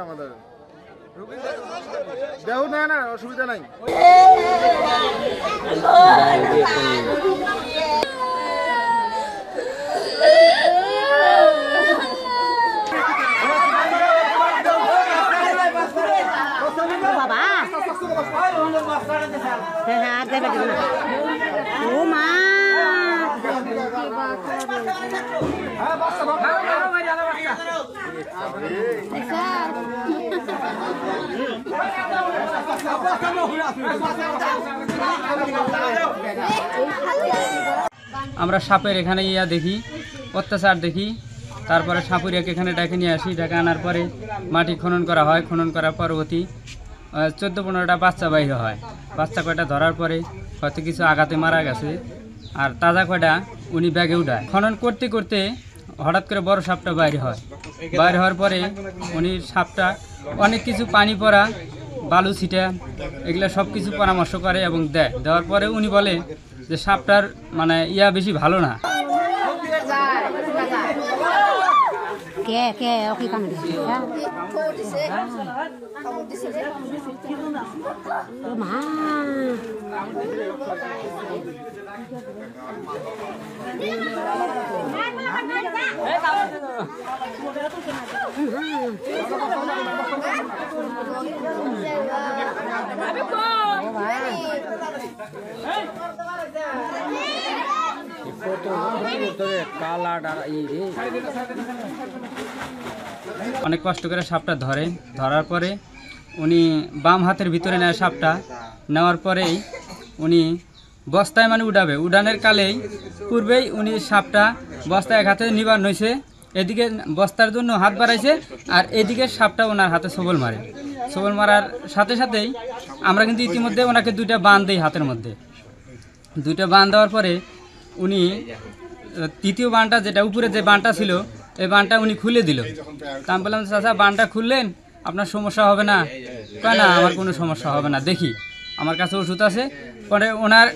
আমাদের দেহ না না অসুবিধা নাই। আমরা সাপের এখানে ইয়া দেখি, অত্যাচার দেখি। তারপরে সাপুরিয়াকে এখানে ডেকে নিয়ে আসি। ডেকে আনার পরে মাটি খনন করা হয়। খনন করার পরবর্তী 14-15টা বাচ্চা বাইরে হয়। বাচ্চা কয়টা ধরার পরে হয়তো কিছু আঘাতে মারা গেছে, আর তাজা কয়টা উনি ব্যাগে উঠায়। খনন করতে করতে হঠাৎ করে বড় সাপটা বাইরে হয়। বাইরে হওয়ার পরে উনি সাপটা অনেক কিছু পানি পড়া, বালু ছিটা, এগুলো সব কিছু পরামর্শ করে এবং দেয়। দেওয়ার পরে উনি বলে যে সাপটার মানে ইয়া বেশি ভালো না। অনেক কষ্ট করে সাপটা ধরে। ধরার পরে উনি বাম হাতের ভিতরে নেয় সাপটা। নেওয়ার পরেই উনি বস্তায় মানে উঠাবে। উঠানের কালেই পূর্বেই উনি সাপটা বস্তায় এক হাতে নিবার নইছে, এদিকে বস্তার জন্য হাত বাড়াইছে, আর এদিকে সাপটা ওনার হাতে সবল মারে। সবল মারার সাথে সাথেই আমরা কিন্তু ইতিমধ্যে ওনাকে 2টা বান দিই হাতের মধ্যে। 2টা বান দেওয়ার পরে উনি তৃতীয় বানটা, যেটা উপরে যে বানটা ছিল, এই বানটা উনি খুলে দিল। তা আমি বললাম, চাচা বানটা খুললেন, আপনার সমস্যা হবে না? কয় না, আমার কোনো সমস্যা হবে না, দেখি আমার কাছে ওষুধ আছে। পরে ওনার